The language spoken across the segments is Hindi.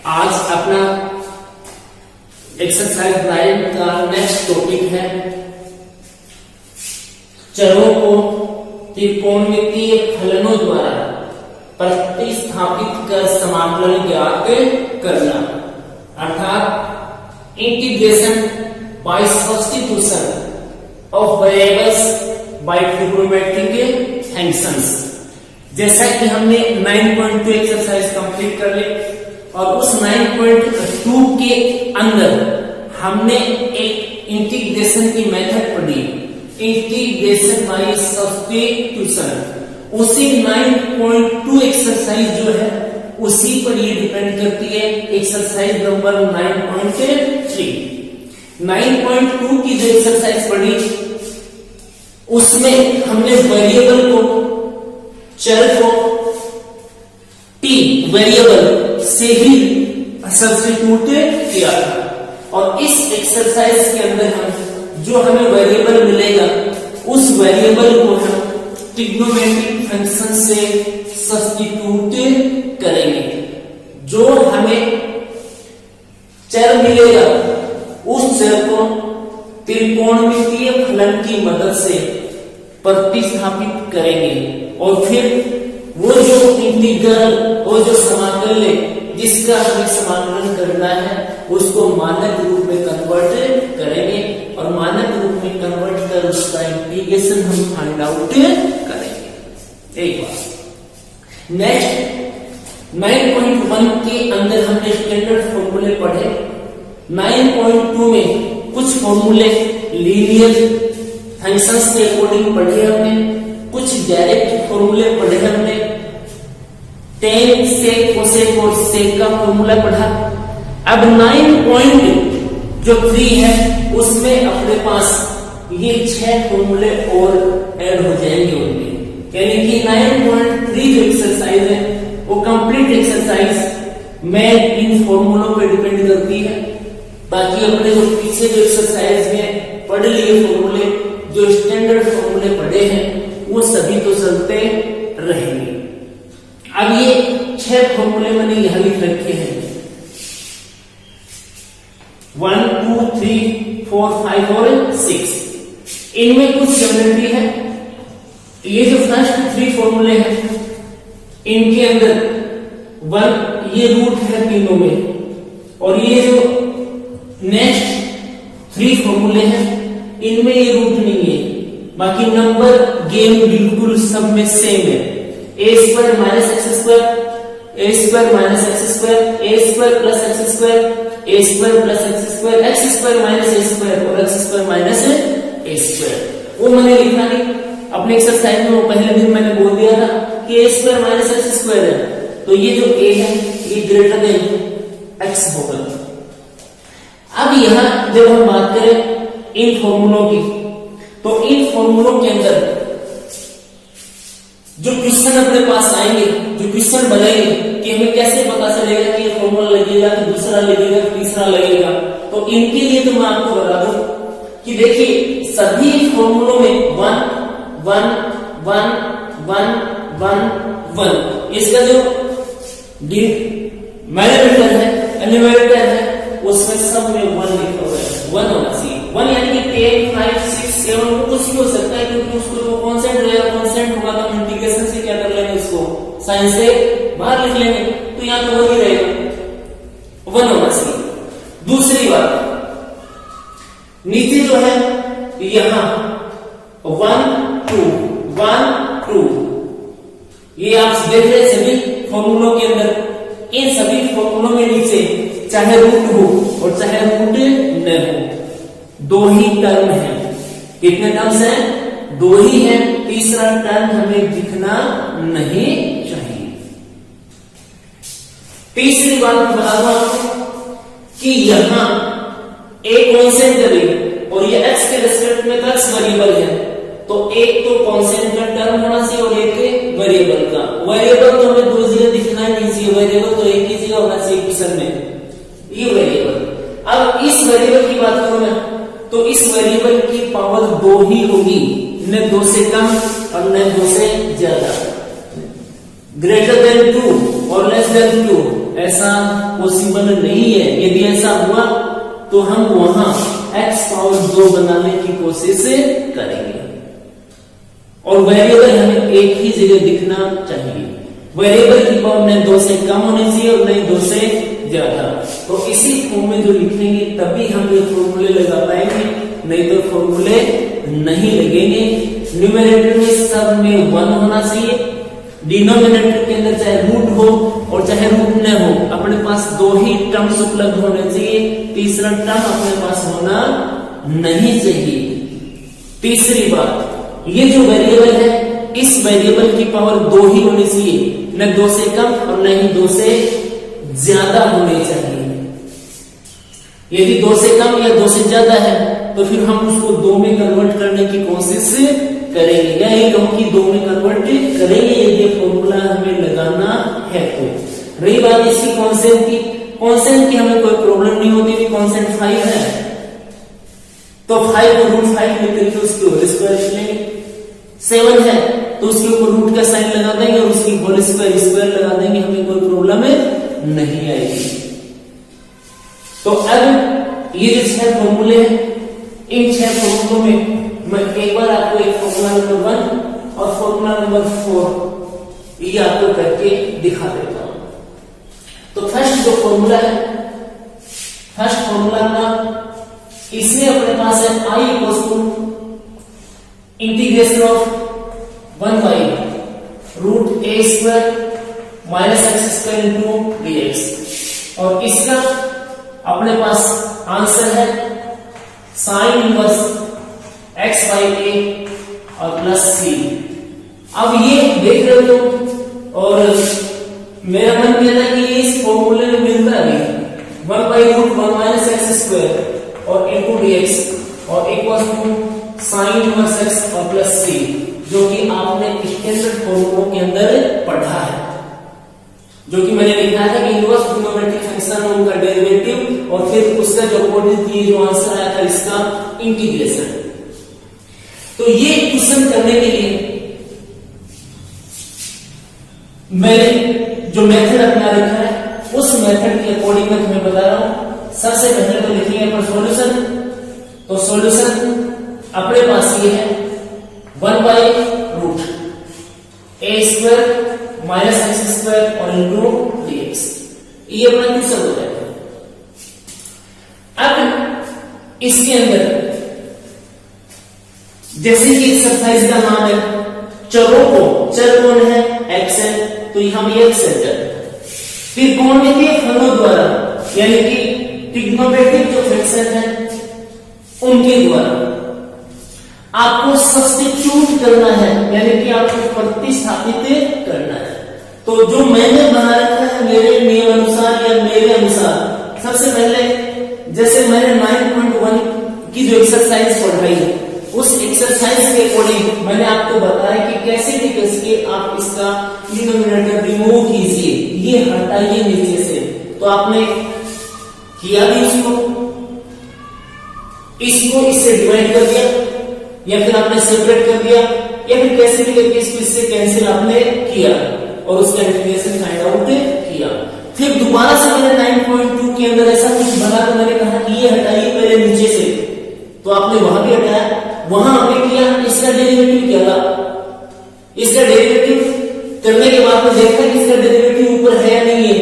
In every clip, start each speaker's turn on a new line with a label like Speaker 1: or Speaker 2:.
Speaker 1: आज अपना एक्सरसाइज 9 का नेक्स्ट टॉपिक है चरों को त्रिकोणमितीय फलनों द्वारा प्रतिस्थापित कर समाकलन ज्ञात करना, अर्थात integration by substitution of variables by trigonometric functions. जैसा कि हमने 9.2 एक्सरसाइज कंप्लीट कर ली और उस 9.2 के अंदर हमने एक इंटीग्रेशन की मेथड पढ़ी, इंटीग्रेशन बाय सब्स्टिट्यूशन। उसी 9.2 एक्सरसाइज जो है उसी पर ये डिपेंड करती है एक्सरसाइज नंबर 9.3। 9.2 की जो एक्सरसाइज पढ़ी उसमें हमने वेरिएबल को, चर को टी वेरिएबल से ही सब्स्टिट्यूट किया था और इस एक्सरसाइज के अंदर हम जो हमें वेरिएबल मिलेगा उस वेरिएबल को हम ट्रिग्नोमेट्रिक फंक्शन से सब्स्टिट्यूट करेंगे। जो हमें चर मिलेगा उस चर को त्रिकोणमितीय फलन की मदद से प्रतिस्थापित करेंगे और फिर वो जो इंटीग्रल, वो जो समाकल जिसका हमें समाकलन करना है उसको मानक रूप में कन्वर्ट करेंगे और मानक रूप में कन्वर्ट कर उसका इंटीग्रेशन हम फाइंड आउट करेंगे। एक बात नेक्स्ट 9.1 के अंदर हमने स्टैंडर्ड फॉर्मूले पढ़े। 9.2 में कुछ फॉर्मूले लीनियर फंक्शंस के अकॉर्डिंग पढ़े हमने, कुछ डायरेक्ट फॉर्मूले पढ़े हमने, tan sec cosec और sec का फॉर्मूला पढ़ा। अब 9.3 है उसमें अपने पास ये 6 फॉर्मूले और ऐड हो जाएंगे उनमें, यानी कि 9.3 जो एक्सरसाइज है वो कंप्लीट एक्सरसाइज में इन फॉर्मूलों पे डिपेंड करती है। बाकी अपने जो पीछे जो एक्सरसाइज में पढ़ लिए फॉर्मूले, जो स्टैंडर्ड फॉर्मूले पढ़े हैं वो सभी तो चलते रहेंगे। अब ये 6 फॉर्मूले मैंने यहां लिख रखे हैं 1 2 3 4 5 और 6। इनमें कुछ सिमिलरिटी है। ये जो फर्स्ट 3 फॉर्मूले हैं इनके अंदर 1 ये रूट है तीनों में और ये जो नेक्स्ट 3 फॉर्मूले हैं इनमें ये रूट नहीं है। बाकी नंबर गेम बिल्कुल सब में सेम है। a square minus x square, a square minus x square, a square plus x square, a square plus x square, x square minus a square और x square minus a square. वो मैंने लिखा नहीं अपने एक्सरसाइज में, वो पहले दिन मैंने बोल दिया था कि a square minus x square है तो ये जो a है ये ग्रेटर देन x होगा। अब यहां जब हम बात करें इन फॉर्मूलों की तो इन फॉर्मूलों के अंदर जो क्वेश्चन अपने पास आएंगे, जो क्वेश्चन बनेंगे कि हमें कैसे पता चलेगा कि ये फॉर्मूला लगेगा कि दूसरा लगेगा कि तीसरा लगेगा, तो इनके लिए तो मैं आपको बता दूं कि देखिए सभी फॉर्मूलों में 1 1 1 1 1 1 इसका जो न्यूमैरेटर है न्यूमैरेटर है उसमें सब में 1 लिखा हुआ है। 1 होना चाहिए। 1 यानी कि 10 5 6 7 कुछ भी हो सकता है क्योंकि उसको जो कांस्टेंट रहेगा कांस्टेंट होगा तो इंटीग्रेशन से क्या कर लेंगे उसको साइन से बाहर लिख लेंगे तो यहां तो 1 ही रहेगा, 1 होना चाहिए। दूसरी बात नीचे जो है यहां 1 2 1 2 ये आप देख रहे हैं सभी फॉर्मूलों के अंदर। इन सभी फॉर्मूलों में नीचे चाहे रूट हो और चाहे रूट न हो, 2 ही टर्म है। कितने टर्म्स हैं? 2 ही है। तीसरा टर्म हमें दिखना नहीं चाहिए। तीसरी बात मैं बता दूं आपको कि यहां एक कांस्टेंट है और ये x के रिस्पेक्ट में x वेरिएबल है तो एक तो कांस्टेंट का टर्म होना चाहिए और एक वेरिएबल का। वेरिएबल तो हमें 2 जगह दिखना नहीं चाहिए, वेरिएबल तो एक ही जगह होना चाहिए क्वेश्चन में, ये वेरिएबल। अब इस वेरिएबल की बात करूं मैं तो इस वेरिएबल की पावर 2 ही होगी, न 2 से कम और न 2 से ज्यादा। ग्रेटर देन 2 और लेस देन 2 ऐसा पॉसिबल नहीं है। यदि ऐसा हुआ तो हम वहां x पावर 2 बनाने की कोशिश करेंगे और वेरिएबल हमें एक ही जगह दिखना चाहिए। वेरिएबल की पावर न 2 से कम होनी चाहिए और न 2 से ज्यादा। तो इसी फॉर्म में जो लिखेंगे तभी हम ये फॉर्मूले लगा पाएंगे, नहीं तो फॉर्मूले नहीं लगेंगे। न्यूमरेटर में सब में 1 होना चाहिए, डिनोमिनेटर के अंदर चाहे रूट हो और चाहे रूट न हो, अपने पास 2 ही टर्म्स उपलब्ध होने चाहिए, तीसरा टर्म अपने पास होना नहीं चाहिए। तीसरी बात, ये जो वेरिएबल है इस वेरिएबल की पावर 2 ही होनी चाहिए, न 2 से कम और न ही 2 से ज्यादा होनी चाहिए। यदि 2 से कम या 2 से ज्यादा है तो फिर हम उसको 2 में कन्वर्ट करने की कोशिश करेंगे, या ये कहूं कि 2 में कन्वर्ट करेंगे यदि फॉर्मूला हमें लगाना है तो। रही बात इसकी कांस्टेंट की, कांस्टेंट की हमें कोई प्रॉब्लम नहीं होती, कांस्टेंट 5 है तो 5 को रूट 5 लेकर के उसके होल स्क्वायर लेंगे। 7 है तो उसके ऊपर रूट का साइन लगा देंगे और उसकी होल स्क्वायर स्क्वायर लगा देंगे, हमें कोई प्रॉब्लम नहीं आएगी। तो अब ये जो 6 फॉर्मूले हैं, इन 6 फॉर्मूलों में मैं एक बार आपको एक फॉर्मूला नंबर 1 और फॉर्मूला नंबर 4 ये आपको करके दिखा देता हूं। तो फर्स्ट जो फॉर्मूला है, फर्स्ट फॉर्मूला ना इसमें अपने पास है i equals to integration of 1 by root a square minus x square into dx और इसका अपने पास आंसर है sine inverse x by a और प्लस c। अब ये देख रहे हो और मेरा मन कहता है कि इस फॉर्मूले में मिलता है 1 by root 1 minus x square और इंटू dx और equals to sine inverse x और प्लस c, जो कि आपने स्टैंडर्ड फॉर्मूलों के अंदर पढ़ा है, जो कि मैंने लिखा था कि इनवर्स ट्रिग्नोमेट्रिक फंक्शन है उनका डेरिवेटिव और फिर उसका जो अपोजिट ये जो आंसर आया था इसका इंटीग्रेशन। तो ये क्वेश्चन करने के लिए मैंने जो मेथड अपना रखा है उस मेथड के अकॉर्डिंग मैं तुम्हें बता रहा हूं। सबसे पहले तो लिखेंगे पर सॉल्यूशन। तो सॉल्यूशन अपने पास ये है 1 by root a square minus x square और इंटू dx, ये अपना क्वेश्चन हो जाएगा। अब इसके अंदर जैसे कि एक्सरसाइज का नाम है चरों को, चर कौन है x है तो यहां भी x है, फिर कौन के फलों द्वारा यानी कि ट्रिग्नोमेट्रिक जो फंक्शन है उनके द्वारा आपको सब्स्टिट्यूट करना है, यानी कि आपको प्रतिस्थापित करना है। तो जो मैंने बना रखा है मेरे नियम अनुसार या मेरे अनुसार, सबसे पहले जैसे मैंने 9.1 की जो एक्सरसाइज पढ़ाई है उस एक्सरसाइज के अकॉर्डिंग मैंने आपको बताया कि कैसे भी कैसे आप इसका डिनोमिनेटर रिमूव कीजिए, ये हटाइए नीचे से। तो आपने किया भी इसको इससे डिवाइड कर दिया या फिर आपने सेपरेट कर दिया या फिर कैसे भी करके इसको इससे कैंसिल आपने किया और उसका इंटीग्रेशन फाइंड आउट किया। फिर दोबारा से मैंने 9.2 के अंदर ऐसा कुछ बना तो मैंने कहा कि ये हटाइए पहले नीचे से, तो आपने वहां भी हटाया, वहां आपने किया, इसका डेरिवेटिव क्या था, इसका डेरिवेटिव करने के बाद में देखा कि इसका डेरिवेटिव ऊपर है या नहीं है,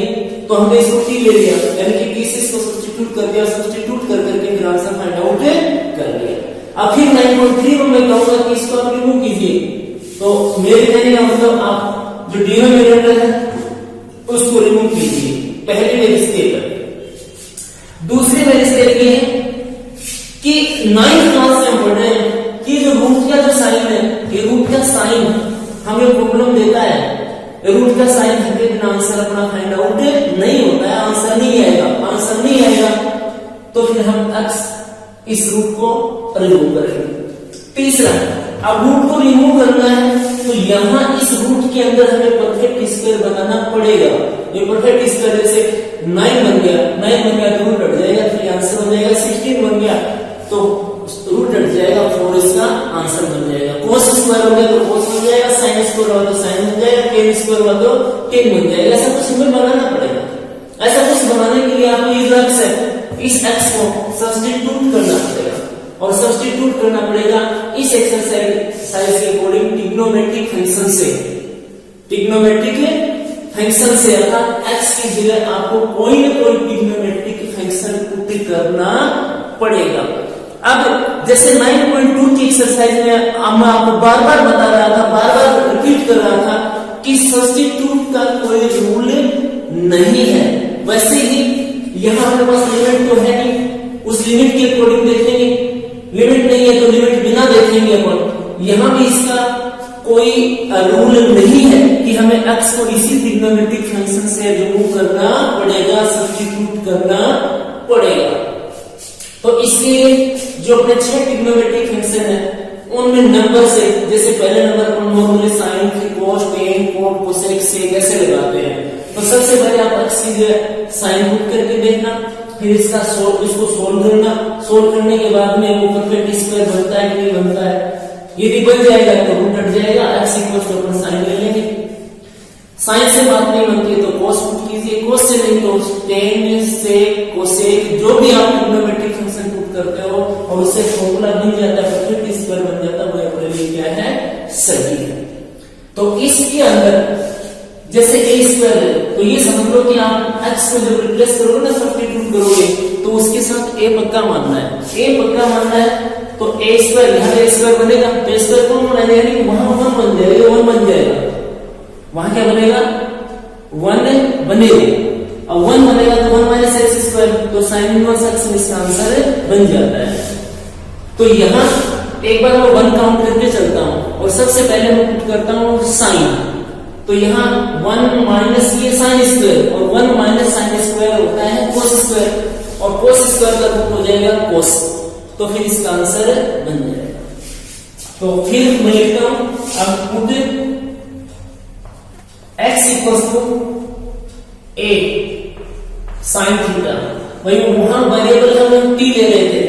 Speaker 1: तो हमने इसको t ले लिया, यानी कि t से इसको सब्स्टिट्यूट कर दिया, सब्स्टिट्यूट कर करके फिर आंसर फाइंड आउट कर लिया। अब फिर 9.3 में मैं कहूंगा कि इसको आप रिमूव कीजिए, तो मेरे कहने का मतलब आप जो डिनोमिनेटर है उसको रिमूव कीजिए, पहले मेरे स्टेप। दूसरी मेरे स्टेप ये है कि 9th क्लास से हम पढ़ रहे हैं कि जो रूट का जो साइन है, ये रूट का साइन हमें प्रॉब्लम देता है, रूट का साइन हटे बिना आंसर अपना फाइंड आउट नहीं होता है, आंसर नहीं आएगा, आंसर नहीं आएगा तो फिर हम अक्स इस रूट को रिमूव करेंगे। तीसरा, अब रूट को रिमूव करना है तो यहां इस रूट के अंदर हमें परफेक्ट स्क्वायर बनाना पड़ेगा। ये परफेक्ट स्क्वायर जैसे 9 बन गया तो रूट हट जाएगा, फिर आंसर हो जाएगा 16 बन गया तो रूट हट जाएगा 4, इसका आंसर बन जाएगा। कोस स्क्वायर हो गया तो कोस बन जाएगा, साइन स्क्वायर हुआ तो साइन बन जाएगा, टेन स्क्वायर हुआ तो टेन बन जाएगा। ऐसा कुछ सिंबल बनाना पड़ेगा। ऐसा कुछ बनाने के लिए आपको ये जो x है, इस x को सब्स्टिट्यूट करना पड़ेगा, और सब्स्टिट्यूट करना पड़ेगा इस एक्सरसाइज के अकॉर्डिंग ट्रिग्नोमेट्रिक फंक्शन से, ट्रिग्नोमेट्रिक फंक्शन से, अर्थात x की जगह आपको कोई ना कोई ट्रिग्नोमेट्रिक फंक्शन पुट करना पड़ेगा। अब जैसे 9.2 की एक्सरसाइज में मैं आपको बार बार बता रहा था, बार बार रिपीट कर रहा था कि सब्स्टिट्यूट का कोई रूल नहीं है, वैसे ही यहाँ हमारे पास लिमिट तो है नहीं, उस लिमिट के अकॉर्डिंग देखेंगे, लिमिट नहीं है तो लिमिट बिना देखेंगे अपन। यहाँ भी इसका कोई रूल नहीं है कि हमें x को इसी ट्रिग्नोमेट्रिक फंक्शन से रिमूव करना पड़ेगा, सब्स्टिट्यूट करना पड़ेगा। तो इसलिए जो अपने 6 ट्रिग्नोमेट्रिक फंक्शन है उनमें नंबर से, जैसे पहले नंबर पर normally sine, cos, tan, cot, cosec से कैसे लगाते हैं, तो सबसे पहले आप x की जगह साइन पुट करके देखना, फिर इसको सोल्व करना, सोल्व करने के बाद में वो परफेक्ट स्क्वायर बनता है कि नहीं बनता है, यदि बन जाएगा तो रूट हट जाएगा, x इक्वल टू अपन साइन ले लेंगे, साइन से बात नहीं बनती तो cos पुट कीजिए, cos से नहीं तो tan से cosec, जो भी आप ट्रिग्नोमेट्रिक फंक्शन पुट करते हो और उससे फॉर्मूला बन जाता है, परफेक्ट स्क्वायर बन जाता है, वो अपने लिए क्या है, सही है। तो इसके अंदर जैसे a स्क्वायर है तो ये समझ लो कि आप x को जब रिप्लेस करोगे ना, सब्स्टिट्यूट करोगे तो उसके साथ a पक्का मानना है, a पक्का मानना है तो a स्क्वायर, यहाँ a स्क्वायर बनेगा तो a स्क्वायर कौन बनाएगा, यानी वहां 1 बन जाएगा, 1 बन जाएगा, वहां क्या बनेगा, 1 बनेगा, अब 1 बनेगा तो 1 माइनस एक्स स्क्वायर, तो साइन इनवर्स x इसका आंसर बन जाता है। तो यहाँ एक बार मैं 1 काउंट करके चलता हूँ और सबसे पहले मैं पुट करता हूँ साइन, तो यहाँ 1 माइनस ये साइन स्क्वायर और 1 माइनस साइन स्क्वायर होता है कोस स्क्वायर, और कोस स्क्वायर का रूट हो जाएगा कोस, तो फिर इसका आंसर बन जाएगा। तो फिर मैं लिखता हूं, अब put x equal to a sine theta, वही वहां वेरिएबल हम t ले रहे थे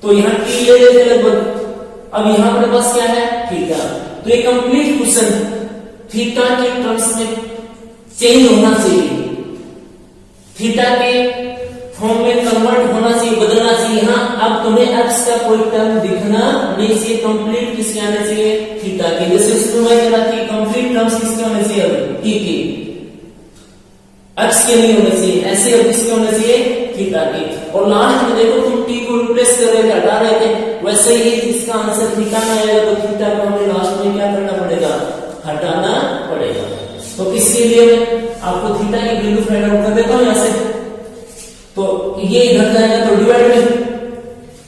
Speaker 1: तो यहाँ t ले रहे थे लगभग, अब यहाँ अपने पास क्या है, थीटा, तो ये कंप्लीट क्वेश्चन थीटा के टर्म्स में चेंज होना चाहिए, थीटा के फॉर्म में कन्वर्ट होना चाहिए, बदलना चाहिए। यहाँ अब तुम्हें x का कोई टर्म दिखना नहीं चाहिए, कंप्लीट किसके आने चाहिए, थीटा के, जैसे उसमें मैं कह रहा कि कंप्लीट टर्म्स किसके होने चाहिए, t के, x के नहीं होने चाहिए, ऐसे अब किसके होने चाहिए, थीटा के। और लास्ट में देखो तुम t को रिप्लेस कर रहे थे, हटा रहे थे, वैसे ही इसका आंसर थीटा में आएगा तो थीटा को हमें लास्ट में क्या करना पड़ेगा, हटाना पड़ेगा। तो इसके लिए मैं आपको थीटा की वैल्यू फाइंड आउट कर देता हूं यहां से, तो ये इधर जाएगा तो डिवाइड में,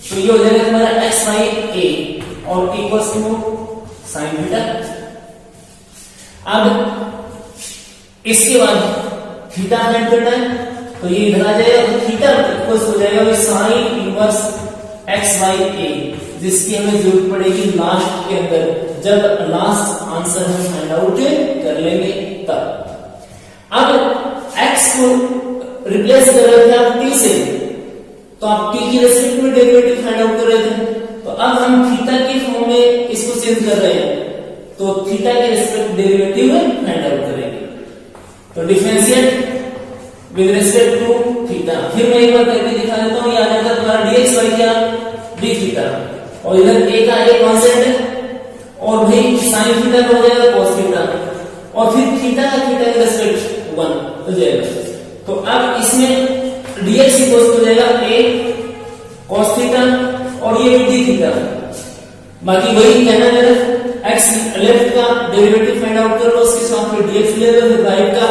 Speaker 1: तो ये हो जाएगा तुम्हारा x बाई a और इक्वल्स टू साइन थीटा। अब इसके बाद थीटा फाइंड करना है तो ये इधर आ जाएगा, तो थीटा इक्वल्स हो जाएगा sign inverse x by a, जिसकी हमें जरूरत पड़ेगी लास्ट के अंदर, जब लास्ट आंसर हम फाइंड आउट कर लेंगे तब। अब x को रिप्लेस कर रहे थे आप t से, तो आप t की रेस्पेक्ट में डेरिवेटिव फाइंड आउट कर रहे थे, तो अब हम थीटा के फॉर्म में इसको चेंज कर रहे हैं, तो थीटा के रेस्पेक्ट डेरिवेटिव फाइंड आउट करेंगे, तो differentiate with respect to theta. फिर मैं एक बार करके दिखा देता हूं, ये आ जाएगा तुम्हारा dx बाई क्या, d थीटा, और इधर a का एक कांस्टेंट है और भाई साइन थीटा का हो जाएगा cos थीटा, और फिर थीटा का थीटा के रेस्पेक्ट 1 हो जाएगा। तो अब इसमें dx इक्वल हो जाएगा a cos थीटा और ये भी d थीटा, बाकी वही कहना मेरा, x लेफ्ट का डेरिवेटिव फाइंड आउट कर लो, उसके साथ फिर dx ले लो, फिर राइट का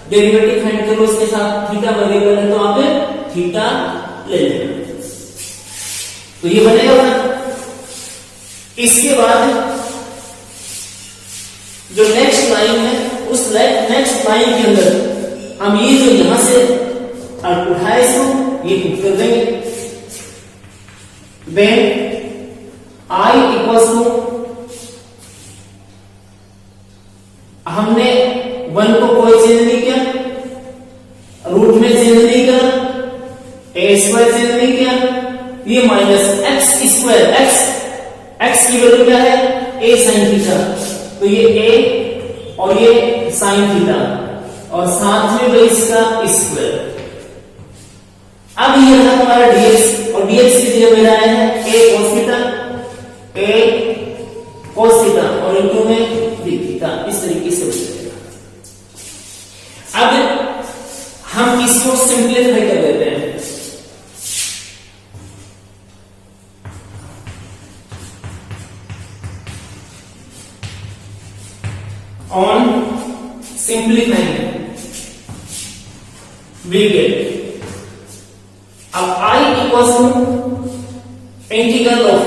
Speaker 1: डेरिवेटिव फाइंड कर लो, उसके साथ थीटा वेरिएबल है तो आप थीटा ले लेना, तो ये बनेगा ना। इसके बाद जो नेक्स्ट लाइन है, उस नेक्स्ट लाइन के अंदर हम ये जो यहां से उठाए इसको ये पुट कर देंगे, व्हेन i इक्वल्स टू, हमने 1 को कोई चेंज नहीं किया, रूट में चेंज नहीं करा, a स्क्वायर चेंज नहीं किया, ये माइनस x स्क्वायर, x की वैल्यू क्या है, a साइन थीटा, तो ये a और ये साइन थीटा, और साथ में बेस का स्क्वायर। अब ये रहा हमारा dx और dx की जगह मेरा आया है a cos थीटा और इनटू में d थीटा, इस तरीके से हो जाएगा। अब हम इसको सिंप्लीफाई कर देते हैं। On simplifying we get अब I equals to integral of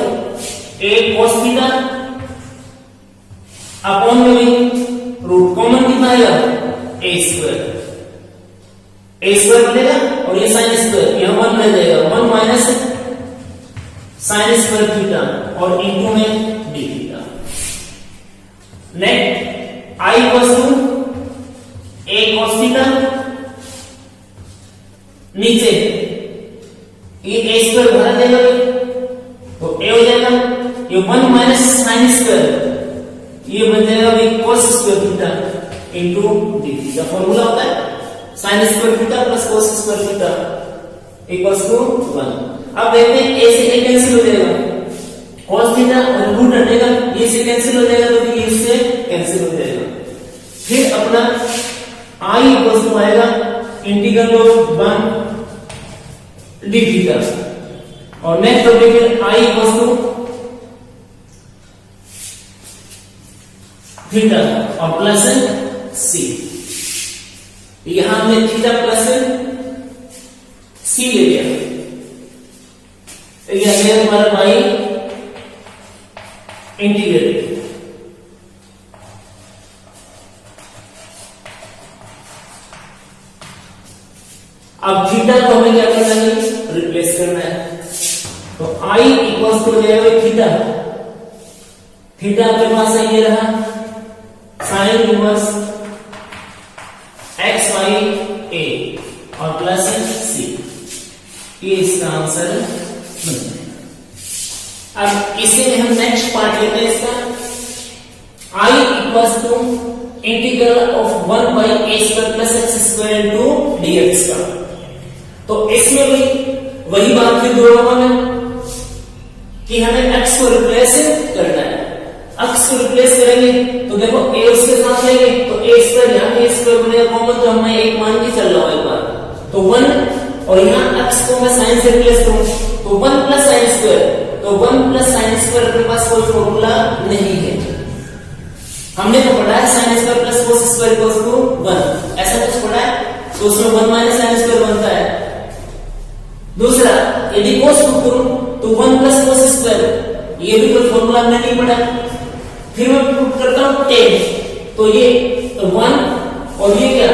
Speaker 1: a cos theta upon में रूट कॉमन कितना आएगा a स्क्वायर बनेगा और ये साइन स्क्वायर यहां 1 रह जाएगा, 1 माइनस साइन स्क्वायर थीटा और इनटू में d theta. Next I equals to a cos theta, नीचे ये a स्क्वायर भरा देगा तो a हो जाएगा, ये 1 माइनस साइन स्क्वायर ये बन जाएगा भी cos square theta into d theta. Formula होता है sine square theta plus cos square theta equals to 1। अब देखते हैं a से a कैंसिल हो जाएगा, cos थीटा और रूट हटेगा, ये से कैंसिल हो जाएगा तो ये इससे कैंसिल हो जाएगा। फिर अपना I इक्वल्स टू आएगा इंटीग्रल ऑफ 1 d थीटा और नेक्स्ट हो गया I इक्वल्स टू थीटा और प्लस c। यहां हमने थीटा प्लस c ले लिया, यह है हमारा y इंटीग्रल। अब थीटा को हमें क्या करना है, रिप्लेस करना है, तो I इक्वल्स टू हो जाएगा थीटा, थीटा आपके पास है ये रहा साइन इनवर्स एक्स वाई ए और प्लस c, ये इसका आंसर बन जाएगा। अब इसे हम नेक्स्ट पार्ट लेते हैं इसका I equals to integral of 1 by a square plus x square into dx का। तो इसमें भी वही बात फिर दोहराऊंगा मैं कि हमें x को रिप्लेस करना है। x को रिप्लेस करेंगे तो देखो a उसके साथ लेंगे तो a स्क्वायर यहां a स्क्वायर बनेगा कॉमन, तो मैं एक मान के चल रहा हूं एक बार, तो 1 और यहां x को मैं साइन से रिप्लेस करूं तो 1 प्लस साइन स्क्वायर, तो 1 प्लस साइन स्क्वायर के पास कोई फॉर्मूला नहीं है। हमने तो पढ़ा है sine square plus cos square equals to 1, ऐसा कुछ पढ़ा है, तो उसमें 1 माइनस साइन स्क्वायर बनता है। दूसरा यदि कोस को करूं तो 1 प्लस कोस स्क्वायर, ये भी कोई फॉर्मूला हमने नहीं पढ़ा। फिर मैं प्रूव करता हूं 10, तो ये 1 और ये क्या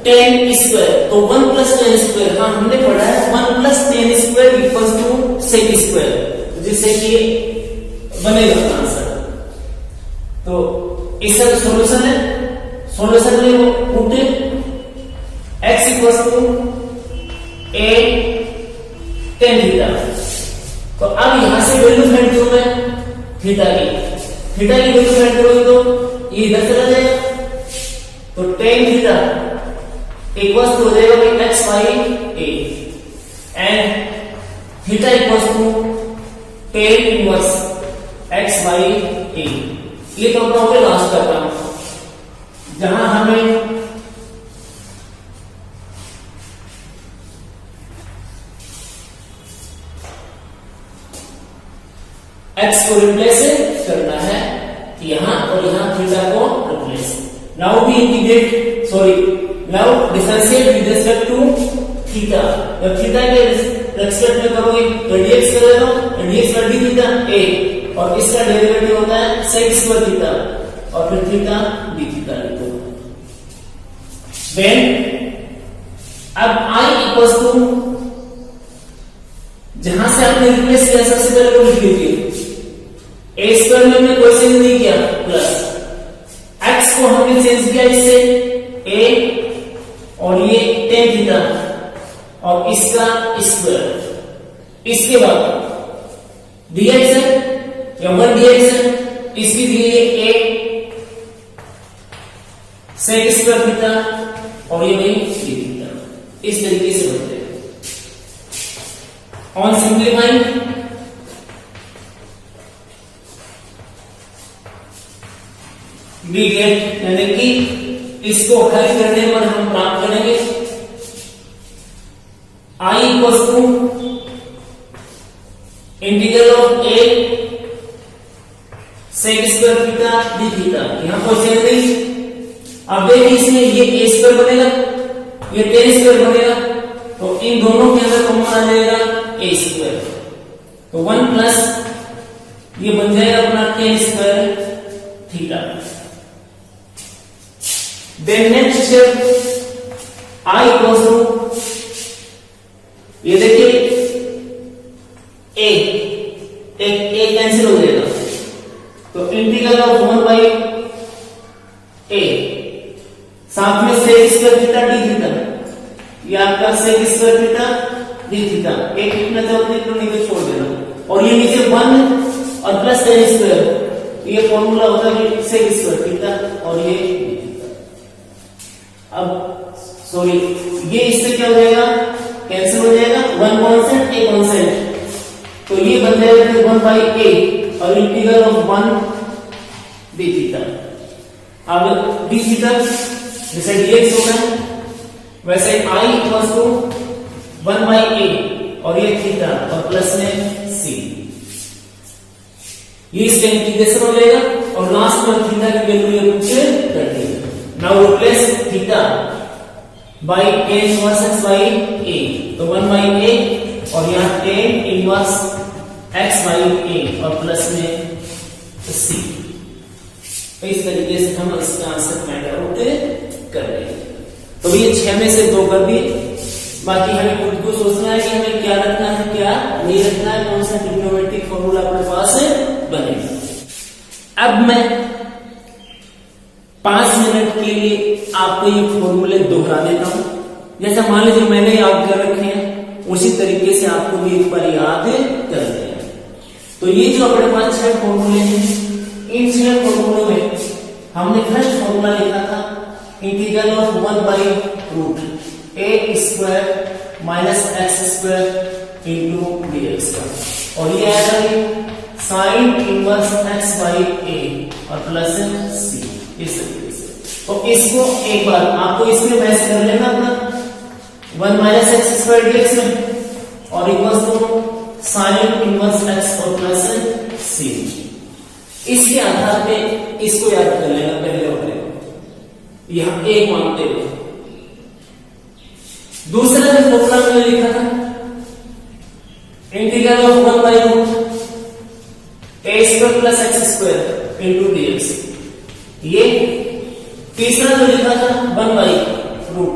Speaker 1: 10 स्क्वायर, तो 1 प्लस 10 स्क्वायर, हाँ हमने पढ़ा है 1 plus 10 square equals to sec square, जिससे कि बनेगा आंसर। तो इसका जो सॉल्यूशन है, सॉल्यूशन में वो put x equals to a tan theta. तो अब यहां से वैल्यू फाइंड करूं मैं थीटा की वैल्यू फाइंड करोगे तो ये इधर चला जाएगा, तो tan थीटा इक्वल्स टू हो जाएगा भाई x by a and theta equals to tan inverse x by a। ये तो अपना लास्ट करता हूं जहां हमें x को रिप्लेस करना है, यहां और यहां थीटा को replace. Now we integrate now differentiate with respect to theta. जब थीटा के रिस्पेक्ट में करोगे तो dx कर देना, dx पर d थीटा a और इसका डेरिवेटिव होता है sec स्क्वायर थीटा और फिर थीटा d थीटा लिखो। देन अब I इक्वल्स टू, जहां से आपने रिप्लेस किया सबसे पहले वो लिख लीजिए, a स्क्वायर में हमने कोई चेंज नहीं किया, प्लस x को हमने चेंज किया इससे a और ये tan थीटा और इसका स्क्वायर, इसके बाद dx है या 1 dx है, इसकी दी है a sec square theta on simplifying we get, यानी कि इसको हल करने पर हम प्राप्त करेंगे I equals to integral of a sec square theta d theta. यहां कोई चेंज नहीं। अब देखिए इसमें ये a स्क्वायर बनेगा, ये tan स्क्वायर बनेगा, तो इन दोनों के अंदर कॉमन आ जाएगा a स्क्वायर, तो 1 प्लस ये बन जाएगा अपना tan square theta. Then next step I equals to, ये देखिए a कैंसिल हो जाएगा, तो इंटीग्रल ऑफ 1 बाई a, साथ में sec square theta d theta, ये आपका sec square theta d theta, एक लिखना चाहते तो नहीं तो छोड़ देना, और ये नीचे 1 और प्लस tan स्क्वायर, ये फॉर्मूला होता है सेक स्क्वायर थीटा और ये डी थीटा। अब सॉरी ये इससे क्या हो जाएगा, कैंसिल हो जाएगा, 1 कांस्टेंट a कांस्टेंट, तो ये बन जाएगा 1 बाई a और इंटीग्रल ऑफ 1 डी थीटा। अब डी थीटा जैसे dx होगा वैसे I equals to 1 by a और ये थीटा और प्लस में c, ये इसका इंटीग्रेशन हो जाएगा और लास्ट में थीटा की वैल्यू ये पुट कर दी। Now replace theta by tan inverse x by a, तो 1 बाई a और यहाँ tan inverse x by a और प्लस में c। इस तरीके से हम इसका आंसर फाइंड आउट कर रहे हैं। तो ये 6 में से 2 कर दिए, बाकी हमें खुद को सोचना है कि हमें क्या रखना है क्या नहीं रखना है, कौन सा ट्रिग्नोमेट्रिक फॉर्मूला अपने पास बनेगा। अब मैं 5 मिनट के लिए आपको ये फॉर्मूले दोहरा देता हूं, जैसा मान लीजिए मैंने याद कर रखे हैं उसी तरीके से आपको भी एक बार याद कर देना। तो ये जो अपने पास 6 फॉर्मूले हैं, इन 6 फॉर्मूलों में हमने फर्स्ट फॉर्मूला लिखा था integral of 1 by root a square minus x square into dx का, और ये आएगा sine inverse x by a और प्लस c, इस तरीके से। तो इसको एक बार आपको इसमें मैच कर लेना अपना 1 माइनस एक्स स्क्वायर dx में और equals to sine inverse x और प्लस c। इसके आधार पे इसको याद कर लेना पहले वाले को, यहां एक मानते हुए। दूसरा जो फॉर्मूला मैंने लिखा था integral of 1 by root a square plus x square into dx। ये तीसरा जो लिखा था 1 by root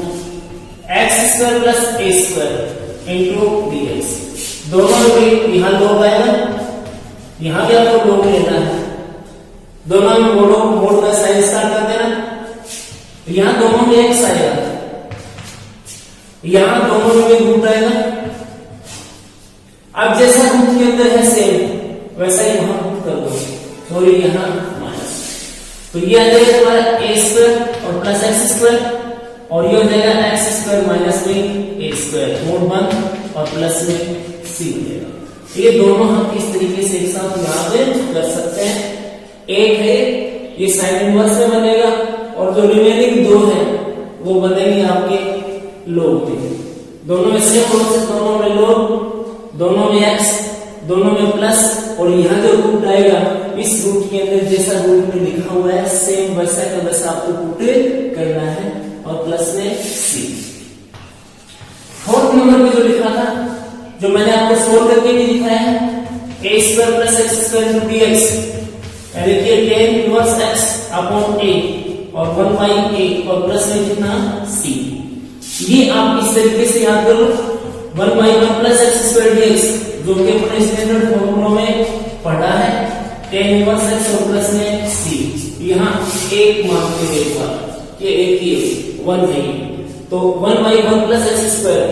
Speaker 1: x square plus a square into dx। दोनों में यहां लॉग आएगा, यहां भी आपको लॉग लेना है, दोनों में मोड का साइन स्टार्ट कर देना, यहां दोनों में x आएगा, यहां दोनों में भी रूट आएगा। अब जैसा रूट के अंदर है सेम वैसा ही वहां रूट कर दो, सॉरी यहां माइनस, तो ये आ जाएगा तुम्हारा a स्क्वायर और प्लस एक्स स्क्वायर, और ये हो जाएगा एक्स स्क्वायर माइनस में a स्क्वायर मोड 1 और प्लस में c हो जाएगा। ये दोनों हम इस तरीके से एक साथ याद कर सकते हैं। एक है ये साइन इनवर्स में बनेगा और जो रिमेनिंग 2 है वो बनेंगे आपके लोग थे, दोनों में सेम कौन से, दोनों में लोग, दोनों में x, दोनों में प्लस, और यहाँ जो रूट आएगा इस रूट के अंदर जैसा रूट में लिखा हुआ है सेम वैसा का वैसा आपको पुट करना है और प्लस में c। 4th नंबर में जो लिखा था, जो मैंने आपको सोल्व करके भी दिखाया है, a square plus x square into dx, यानी कि tan inverse x upon a और 1 बाई a और प्लस में कितना c। ये आप इस तरीके से याद करो 1 by 1 plus x square dx, जो कि अपने स्टैंडर्ड फॉर्मूलों में पढ़ा है tan इनवर्स x और प्लस में c। यहाँ एक मानते हैं एक बार ये एक ही 1 है, तो 1 बाई 1 प्लस एक्स स्क्वायर,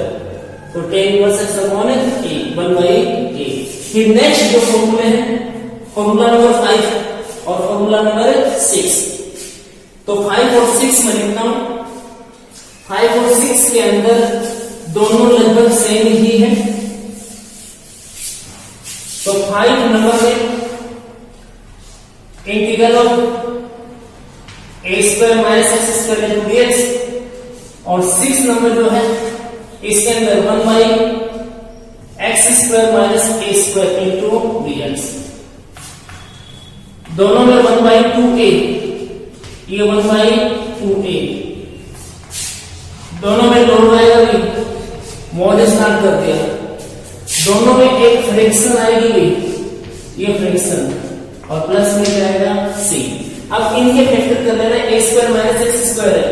Speaker 1: तो tan inverse x upon a 1 by a। फिर नेक्स्ट जो फॉर्मूले हैं फॉर्मूला नंबर 5 और फॉर्मूला नंबर 6, तो 5 और 6 में लिखता हूं। 5 और 6 के अंदर दोनों लगभग सेम ही है, तो 5 नंबर में integral of a square minus x square into dx, और 6 नंबर जो है इसके अंदर 1 by x square minus A square into dx। दोनों में 1 बाई 2a, ये 1 बाई 2a, दोनों में लोड आएगा भी, मॉड स्टार्ट कर दिया, दोनों में एक फ्रैक्शन आएगी भी, ये फ्रैक्शन, और प्लस में क्या आएगा c। अब इनके फैक्टर कर लेना, a square minus x square है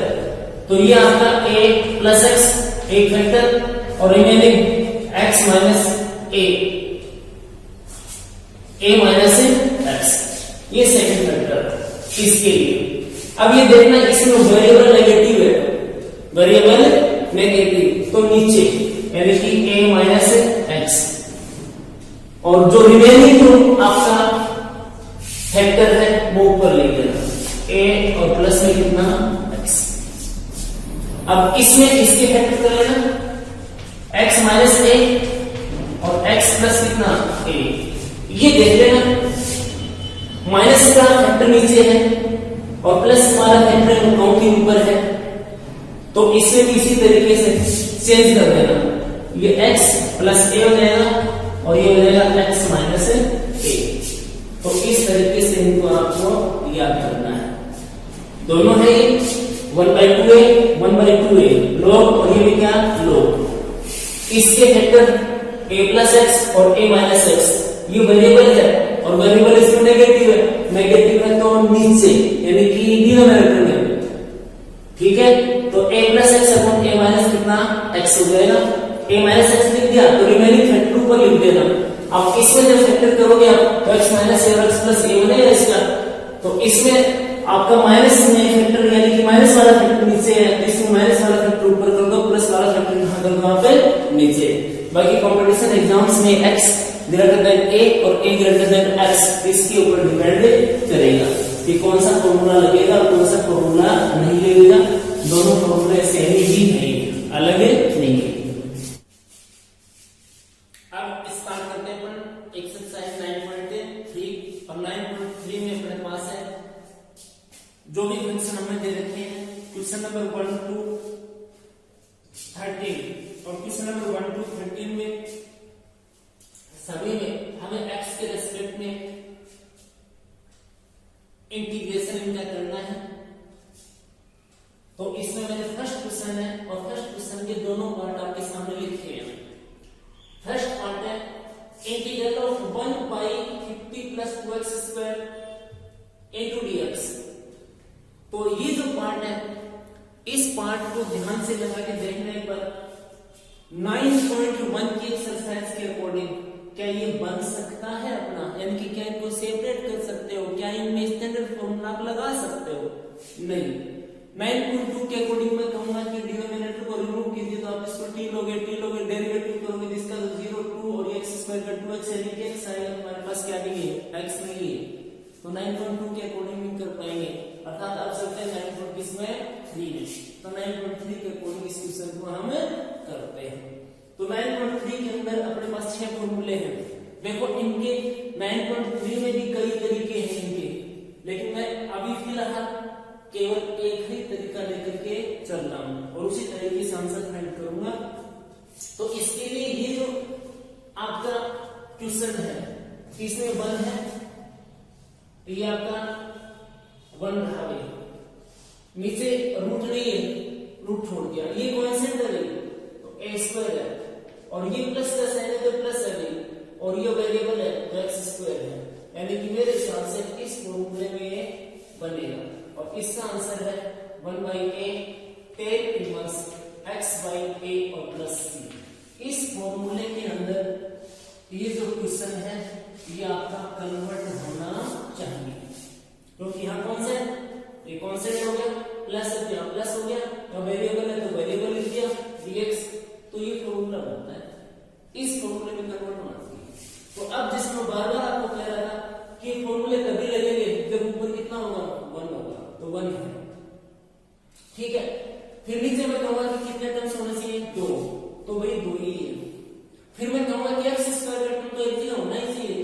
Speaker 1: तो ये आपका a प्लस एक्स एक फैक्टर, और remaining x minus a minus x, ये सेकंड फैक्टर इसके लिए। अब ये देखना इसमें वेरिएबल नेगेटिव है, वेरिएबल नेगेटिव तो नीचे यानी कि a माइनस एक्स, और जो रिमेनिंग जो आपका फैक्टर है वो ऊपर ले लेना, a और प्लस में कितना x। अब इसमें इसके फैक्टर कर लेना, x माइनस a और x प्लस कितना a, ये देख लेना माइनस का फैक्टर नीचे है और प्लस हमारा फैक्टर काउंट के ऊपर है, तो इसमें भी इसी तरीके से चेंज कर देना, ये x प्लस a हो जाएगा और ये हो जाएगा x माइनस a। तो इस तरीके से इनको आपको याद करना है। दोनों है 1 by 2a 1 by 2a log, और ये भी क्या log। इसके फैक्टर a प्लस एक्स और a माइनस एक्स, ये वेरिएबल है और वेरिएबल इसमें नेगेटिव है, नेगेटिव है तो नीचे यानी कि डिनोमिनेटर में, ठीक है। तो a plus x upon a minus कितना x हो जाएगा, a माइनस एक्स लिख दिया तो रिमेनिंग फैक्टर ऊपर लिख देना। अब इसमें जब फैक्टर करोगे आप तो x माइनस a और x प्लस a बनेगा इसका, तो इसमें आपका माइनस में फैक्टर यानी कि माइनस वाला फैक्टर नीचे है, तो इसमें माइनस वाला फैक्टर ऊपर कर दो, प्लस वाला फैक्टर कहां कर दो वहां पे नीचे। बाकी कंपटीशन एग्जाम्स में x ग्रेटर देन a और a ग्रेटर देन x इसके ऊपर डिपेंड करेगा कि कौन सा फॉर्मूला लगेगा और कौन सा फॉर्मूला नहीं लगेगा। दोनों फॉर्मूले सेम ही है, अलग नहीं है। अब स्टार्ट करते हैं अपन एक्सरसाइज 9.3 और 9.3 में अपने पास है जो भी फंक्शन हमें दे रखे हैं, क्वेश्चन नंबर 1 to 13 और क्वेश्चन नंबर 1 to 13 में सभी में हमें x के रेस्पेक्ट में इंटीग्रेशन इनका करना है। तो इसमें मेरे फर्स्ट क्वेश्चन है और फर्स्ट क्वेश्चन के दोनों पार्ट आपके सामने लिखे हैं। फर्स्ट पार्ट है integral of 1 by 50 plus 2x square into dx। तो ये जो पार्ट है इस पार्ट को ध्यान से लगा के देखना एक बार। 9.1 की एक्सरसाइज के अकॉर्डिंग क्या ये बन सकता है अपना, यानी कि क्या इनको सेपरेट कर सकते हो, क्या इनमें स्टैंडर्ड फॉर्मूला आप लगा सकते हो? नहीं। 9.2 के अकॉर्डिंग मैं कहूंगा कि डिनोमिनेटर को रिमूव कीजिए, तो आप इसको t लोगे डेरिवेटिव करोगे जिसका 0 2 और x स्क्वायर का 2x यानी कि x आएगा, हमारे पास क्या नहीं है x नहीं है, तो 9.2 के अकॉर्डिंग नहीं कर पाएंगे, अर्थात आप सकते हैं 9.3 में, तो 9.3 के अकॉर्डिंग इस क्वेश्चन को हम करते हैं। तो 9.3 के अंदर अपने पास 6 फॉर्मूले हैं। देखो इनके 9.3 में भी कई तरीके हैं इनके, लेकिन मैं अभी फिलहाल केवल एक ही तरीका लेकर के चल रहा हूं और उसी तरीके से आंसर फाइंड करूंगा। तो इसके लिए ये जो आपका क्वेश्चन है इसमें 1 है, ये आपका 1 रहा है, नीचे रूट नहीं है, रूट छोड़ दिया, ये कांस्टेंट है तो a स्क्वायर है, और ये प्लस का साइन है तो प्लस है, और ये वेरिएबल है तो x स्क्वायर है, यानी कि मेरे हिसाब से इस फॉर्मूले में ये बनेगा और इसका आंसर है 1 by a tan inverse x by a और प्लस c। इस फॉर्मूले के अंदर ये जो क्वेश्चन है ये आपका कन्वर्ट होना चाहिए, क्योंकि यहाँ कौन सा है, ये कांस्टेंट हो गया, प्लस है यहाँ प्लस हो गया, और वेरिएबल है तो वेरिएबल लिख दिया dx, तो ये फॉर्मूला बनता है, इस फॉर्मूले में कन्वर्ट होना चाहिए। तो अब जिसमें बार बार आपको कह रहा था कि फॉर्मूले तभी लगेंगे जब ऊपर कितना होगा 1 होगा, तो 1 है, ठीक है। फिर नीचे मैं कहूंगा कि कितने टर्म्स होने चाहिए 2, तो भाई 2 ही है। फिर मैं कहूंगा कि x स्क्वायर का टर्म तो एक ही होना ही चाहिए,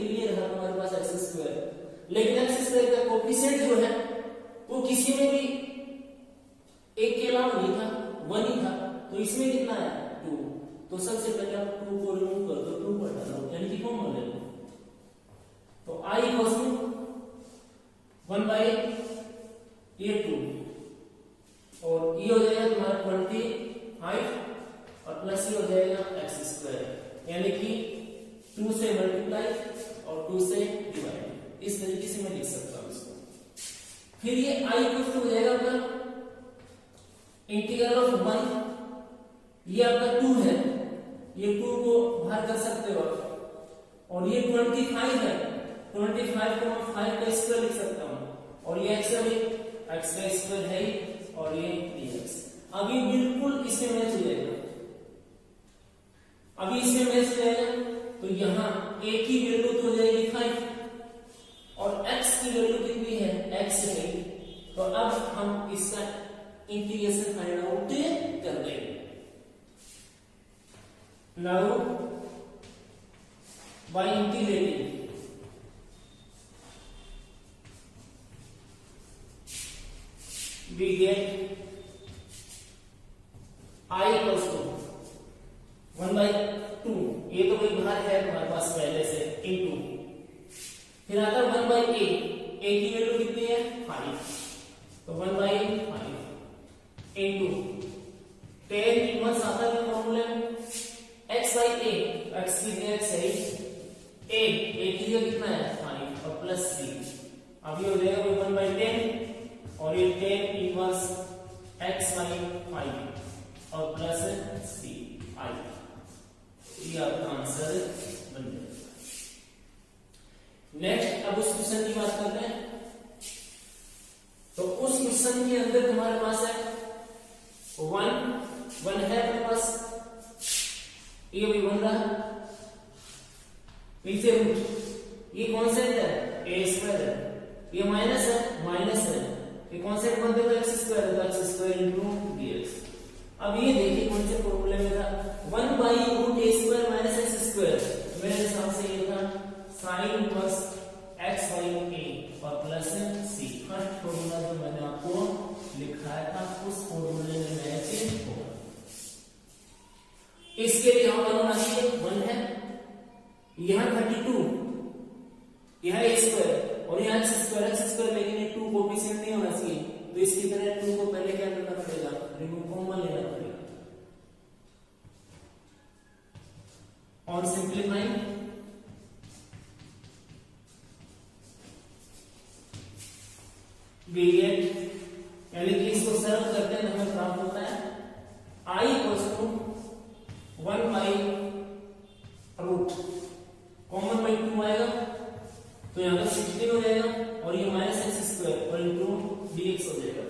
Speaker 1: मल्टीप्लाई और 2 से डिवाइड, इस तरीके से मैं लिख सकता हूं इसको। फिर ये i इक्वल टू हो जाएगा आपका इंटीग्रल ऑफ 1, ये आपका 2 है, ये 2 को बाहर कर सकते हो आप, और ये 25 है, 25 को मैं 5 का स्क्वायर लिख सकता हूं, और ये x का स्क्वायर है ही, और ये dx। अभी बिल्कुल इसमें मैच हो जाएगा, अभी इसमें मैच हो जाएगा, तो यहां a की वैल्यू तो हो जाएगी 5 और x की वैल्यू कितनी है, x है। तो अब हम इसका इंटीग्रेशन फाइंड आउट कर देंगे। Now by integrating we get I equals to 1/2, ये तो भाई बाहर है हमारे पास पहले से, इनटू फिर आता है 1/a, a की वैल्यू कितनी है 5, तो 1/5 इनटू 10 इनवर्स आता है फॉर्मूले में x/a, x की जगह x है, a की जगह कितना है 5 और प्लस c, अब ये हो जाएगा 1/10 और ये 10 इनवर्स x/5 और प्लस c i, ये आपका आंसर बन जाएगा। नेक्स्ट अब उस क्वेश्चन की बात करते हैं। तो उस क्वेश्चन के अंदर तुम्हारे पास है 1 है अपने पास, ये भी 1 रहा, नीचे रूट, ये कॉन्सेप्ट है a स्क्वायर है, ये माइनस है, ये कॉन्सेप्ट बनते तो x स्क्वायर है, तो x स्क्वायर इनटू dx। अब ये देखिए कौन से फॉर्मूले में था 1/√a² माइनस x स्क्वायर, मेरे हिसाब से ये था sin इनवर्स x/a और प्लस c। फर्स्ट फॉर्मूला जो मैंने आपको लिखाया था उस फॉर्मूले में मैच होगा। इसके लिए हम बनाना चाहिए 1 है, यहां 32, यहां a स्क्वायर और यहां x स्क्वायर, लेकिन ये 2 कोएफिशिएंट नहीं होना चाहिए, तो इसकी तरह 2 को पहले क्या करना पड़ेगा, रिमूव कॉमन लेना पड़ेगा। और सिंप्लीफाइंग we get, यानी कि इसको सरल करते हैं हमें प्राप्त होता है i equals to 1/√, common by 2 आएगा, तो यहां पर 16 हो जाएगा और ये माइनस x स्क्वायर और इनटू dx हो जाएगा।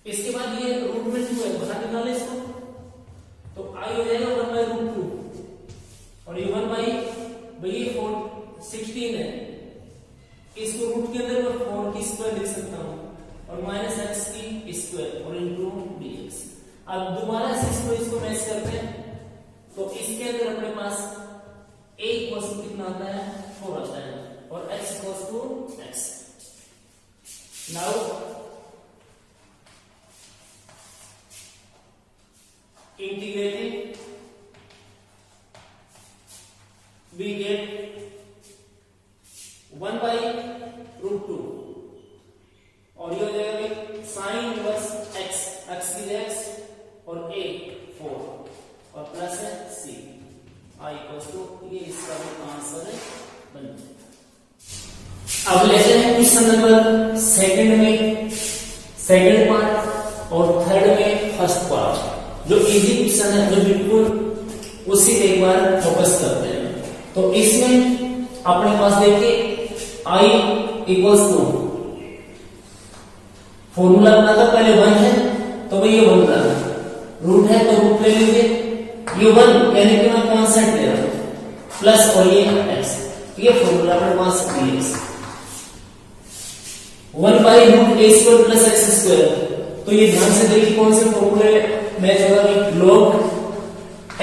Speaker 1: इसके बाद ये रूट में 2 है, बाहर निकाले इसको, तो i हो जाएगा 1/√2 और ये 16 है, इसको रूट के अंदर मैं 4 की स्क्वायर लिख सकता हूं और माइनस x की स्क्वायर और इनटू dx। अब दोबारा से इसको मैच करते हैं, तो इसके अंदर अपने पास a इक्वल्स टू कितना आता है 4 आता है और x equals to x। Now integrating we get 1/√2 और ये हो जाएगा साइन इनवर्स x की जगह x और a 4 और प्लस है c i इक्वल्स टू, ये इसका भी आंसर बन जाएगा। अब लेते हैं क्वेश्चन नंबर सेकंड पार्ट और थर्ड में फर्स्ट पार्ट, जो इजी क्वेश्चन है, जो बिल्कुल उसी पे एक बार फोकस करते हैं। तो इसमें अपने पास देखिए i इक्वल्स टू, फॉर्मूला बना था पहले 1 है तो भाई ये 1 रहा, रूट है तो रूट ले लीजिए, ये 1 यानी कि मैं कांस्टेंट ले रहा हूं, प्लस और ये x, ये फॉर्मूला अपने पास dx 1/√a² plus x square. तो ये ध्यान से देखिए कौन से फॉर्मूले मैच होगा, log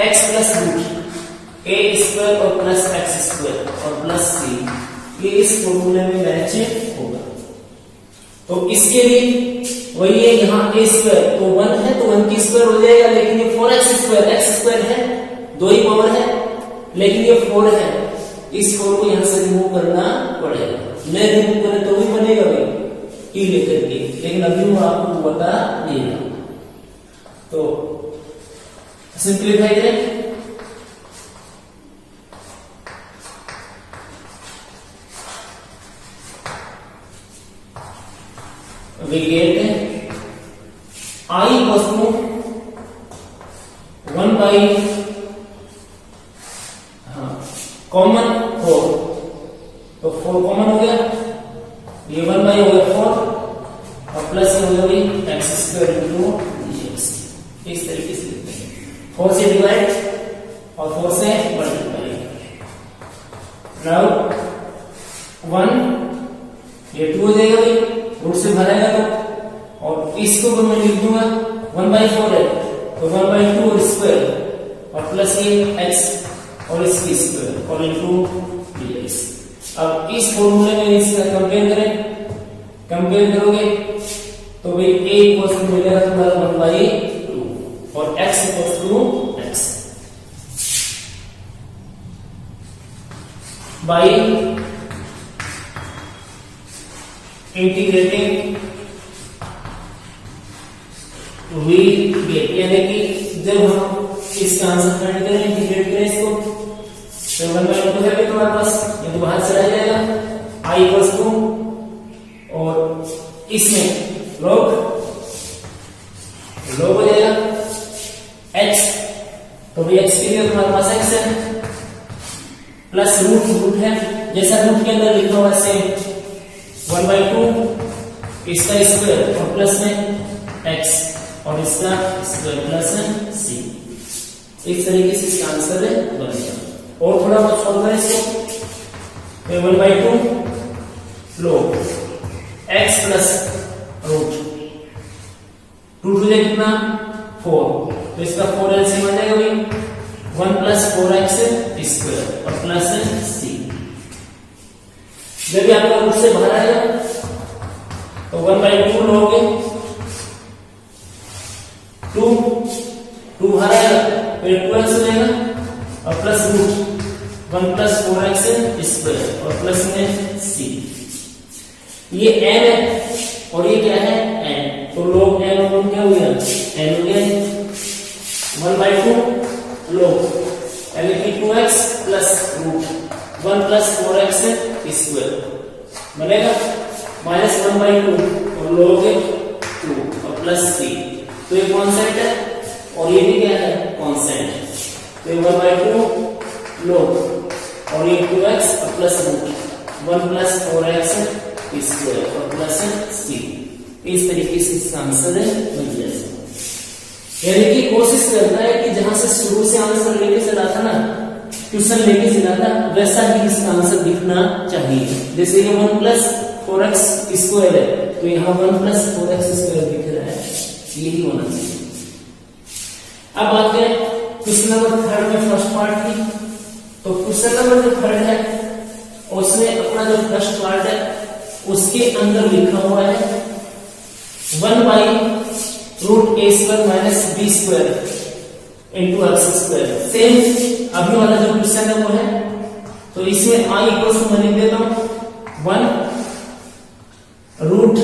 Speaker 1: x plus root a² और प्लस x स्क्वायर और प्लस c, ये इस फॉर्मूले में मैच होगा। तो इसके लिए वही है, यहाँ a स्क्वायर तो 1 है तो 1 की स्क्वायर हो जाएगा, लेकिन ये 4x स्क्वायर है, 2 ही पावर है, लेकिन ये 4 है, इस 4 को यहां से रिमूव करना पड़ेगा। मैं रिमूव करें तो भी बनेगा भाई e लेकर के, लेकिन अभी वो आपको बता देगा। तो सिंप्लीफाई करें we get I equals to 1 by common 4, तो 4 कॉमन हो गया, ये 1 बाई हो गया 4 और प्लस हो गया एक्स स्क्वायर इंटू dx। इस तरीके से लिखते हैं, 4 से डिवाइड और 4 से मल्टीप्लाई। नाउ 1 ये 2 हो जाएगा भाई, रूट से भराएगा तो, और इसको मैं लिख दूंगा 1 बाई 4 है तो 1 बाई 2 स्क्वायर और प्लस ये x और इसकी स्क्वायर और इंटू dx। अब इस फॉर्मूले में इसका कंपेयर करें, कंपेयर करोगे तो भाई a इक्वल्स टू मिलेगा तुम्हारा 1 बाई 2 और x equals to x by integrating we get, यानी कि जब हम इसका आंसर फाइंड करें, इंटीग्रेट करें इसको, तो 1 बाई 2 है तुम्हारे पास, ये तो बाहर चला जाएगा i इक्वल्स टू, और इसमें log हो जाएगा x, तो भाई x के लिए तुम्हारे पास x है प्लस रूट है, जैसा रूट के अंदर लिखा हुआ सेम 1 बाई 2 इसका स्क्वायर और प्लस में x और इसका स्क्वायर प्लस c। इस तरीके से इसका आंसर है बनेगा। और थोड़ा बहुत सॉल्व करें इसको, 1 by 2 log x plus root हो जाएगा कितना 4, तो इसका 4 एलसीएम आ जाएगा भाई 1 प्लस 4x स्क्वायर और प्लस c। जब भी आपका रूट से बाहर आएगा तो 1 बाई 2 लोगे, 2 बाहर आएगा फिर 2x हो जाएगा और plus root 1 plus 4x square और प्लस में c। ये n है और ये क्या है n, तो log n क्या हो गया n हो गया 1 बाई 2 log यानी कि 2x plus root 1 plus 4x square बनेगा माइनस 1 बाई 2 और log 2 और प्लस c। तो ये कांस्टेंट है और ये भी क्या है कांस्टेंट, तो 1 बाई 2 log और ये 2x और plus root 1 plus 4x square और प्लस c। इस तरीके से इसका आंसर है बन जाएगा। यानी कि कोशिश करना है कि जहां से शुरू से आंसर लेके चला था ना, ट्यूशन लेके चला था, वैसा ही इसका आंसर दिखना चाहिए। जैसे ये 1 प्लस 4x स्क्वायर है तो यहाँ 1 प्लस 4x स्क्वायर दिख रहा है, यही होना चाहिए। अब बात करें क्वेश्चन नंबर 3 में फर्स्ट पार्ट की, तो क्वेश्चन नंबर जो 3 है उसमें अपना जो फर्स्ट पार्ट है उसके अंदर लिखा हुआ है 1 by root a square minus b square into x square. Same अभी वाला जो क्वेश्चन है वो है, तो इसमें i इक्वल्स टू मैं लिख देता हूं 1 रूट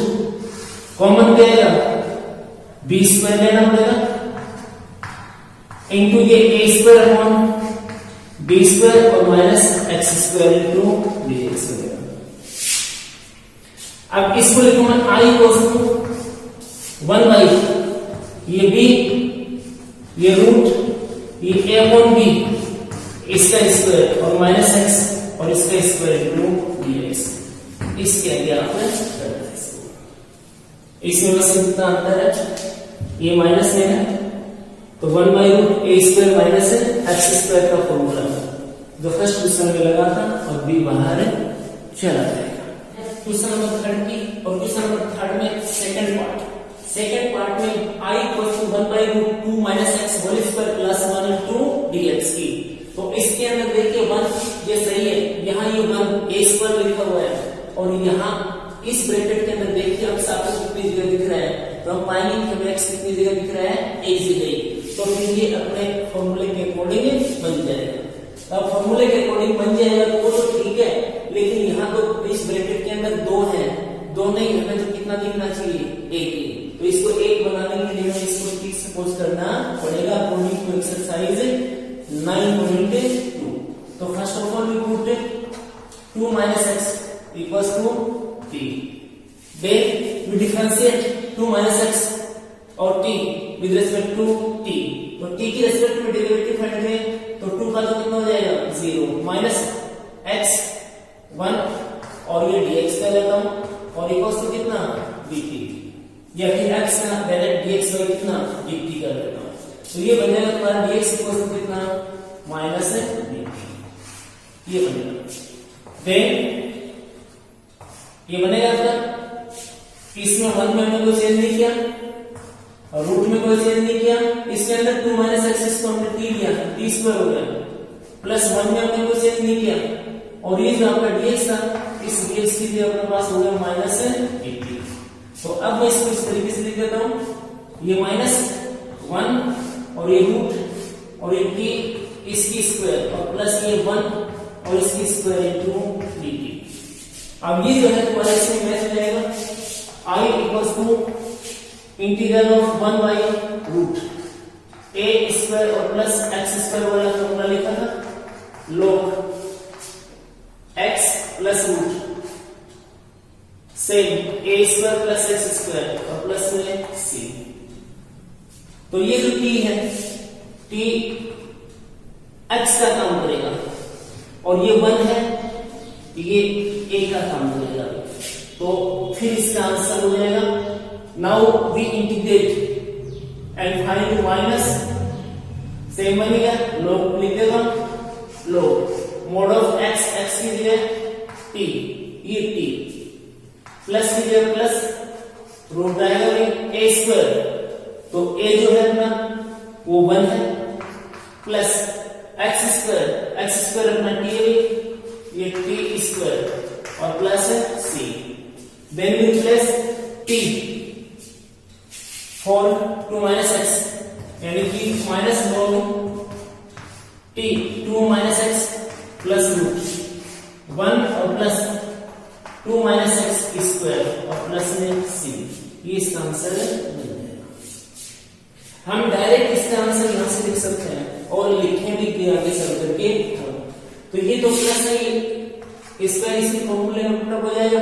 Speaker 1: कॉमन देगा b स्क्वायर लेना पड़ेगा इंटू ये a square upon b square और minus x square into dx वगैरह। अब इसको लिखूं मैं i इक्वल्स टू 1 बाई ये b ये रूट ये a अपॉन b इसका स्क्वायर और माइनस x और इसका स्क्वायर इंटू dx। इसके आगे आपने इसमें बस इतना अंतर है, ये माइनस में है तो 1 by root a square minus x square का फॉर्मूला जो फर्स्ट क्वेश्चन में लगा था और b बाहर चला जाएगा। क्वेश्चन नंबर 3 की, और क्वेश्चन नंबर 3 में सेकंड पार्ट में i equal to 1 by root 2 minus x whole square plus 1 into dx की। तो इसके अंदर देखिए 1 ये सही है, यहाँ ये 1 a स्क्वायर लिखा हुआ है और यहाँ इस ब्रैकेट के अंदर देखिए अब आपको कितनी जगह दिख रहा है, तो हम पाएंगे कि हमें x कितनी जगह दिख रहा है एक जगह, तो फिर ये अपने फॉर्मूले के अकॉर्डिंग बन जाएगा। अब फॉर्मूले के अकॉर्डिंग बन जाएगा तो वो तो ठीक है, लेकिन यहाँ तो इस ब्रैकेट के अंदर 2 है, 2 नहीं हमें तो कितना दिखना चाहिए एक ही, तो इसको एक बनाने के लिए हमें इसको ठीक सपोज करना पड़ेगा अकॉर्डिंग टू एक्सरसाइज 9.2। तो first of all we put 2 minus x equals to 3, then we differentiate 2 minus x और t with respect to t, तो t की रिस्पेक्ट में डेरिवेटिव फाइंड करें तो 2 का तो कितना हो जाएगा 0 माइनस x 1 और ये dx का लेता हूं और इक्वल्स टू कितना dt, या फिर x का डायरेक्ट dx बाय कितना dt कर लेता हूं, तो ये बन जाएगा तुम्हारा dx इक्वल्स टू कितना माइनस dt, ये बनेगा। देन ये बनेगा आपका, इसमें 1 में हमने कोई चेंज नहीं किया और रूट में कोई चेंज नहीं किया, इसके अंदर 2 माइनस एक्स को हमने t लिया, t स्क्वायर हो गया, प्लस 1 में हमने कोई चेंज नहीं किया और ये जो आपका dx था, इस dx की जगह अपने पास हो गया माइनस dt। तो अब मैं इसको इस तरीके से लिख देता हूं, ये माइनस 1 और ये रूट और ये t इसकी स्क्वायर और प्लस ये 1 और इसकी स्क्वायर इनटू dt। अब ये जो है तुम्हारा इसमें मैच हो जाएगा, i equals to integral of 1 by root a square और प्लस x स्क्वायर वाला फॉर्मूला लिखा था, log x plus root same a square plus x square और प्लस में c। तो ये जो t है, t x का काम करेगा और ये 1 है, ये a का काम करेगा, तो फिर इसका आंसर हो जाएगा। Now we integrate and find minus, same बनेगा log लिख देगा, log mod of x, x की जगह t, ये t प्लस की जगह प्लस रूट आएगा a स्क्वायर, तो a जो है अपना वो 1 है, प्लस x स्क्वायर अपना t है, ये t स्क्वायर और plus c। Then we replace t for 2 minus x, यानी कि minus log t 2 minus x plus root 1 और प्लस 2 माइनस x स्क्वायर और प्लस में c, ये इसका आंसर बन जाएगा। हम डायरेक्ट इसका आंसर यहां से लिख सकते हैं और लिखें भी आगे चल करके, तो ये तो प्लस है, इसका इसी फॉर्मूले में पुट हो जाएगा,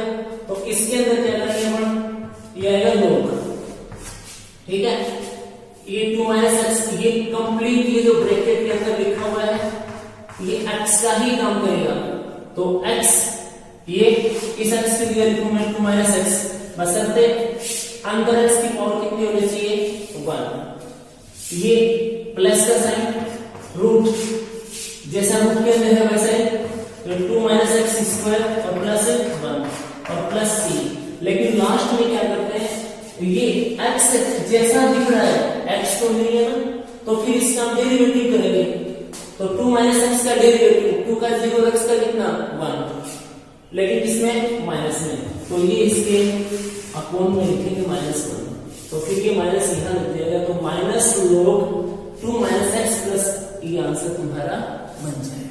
Speaker 1: तो इसके अंदर क्या करेंगे हम, ये आएगा log, ठीक है, ये 2 माइनस एक्स, ये कंप्लीट ये जो ब्रैकेट के अंदर लिखा हुआ है ये x का ही काम करेगा, तो x ये इस x की जगह लिखूं मैं 2 माइनस एक्स, बशर्ते अंदर x की पावर कितनी होनी चाहिए 1, ये प्लस का साइन, रूट जैसा रूट के अंदर है वैसे 2 माइनस एक्स स्क्वायर और प्लस 1 और प्लस c, लेकिन लास्ट में क्या करते हैं, ये x जैसा दिख रहा है x तो नहीं है ना, तो फिर इसका हम डेरिवेटिव करेंगे, तो 2 माइनस एक्स का डेरिवेटिव 2 का 0 x का कितना 1, लेकिन इसमें माइनस में, तो ये इसके अपोन में लिखेंगे -1, तो फिर ये माइनस यहां लिख दिया, तो minus log 2 minus x plus, ये आंसर तुम्हारा बन जाएगा।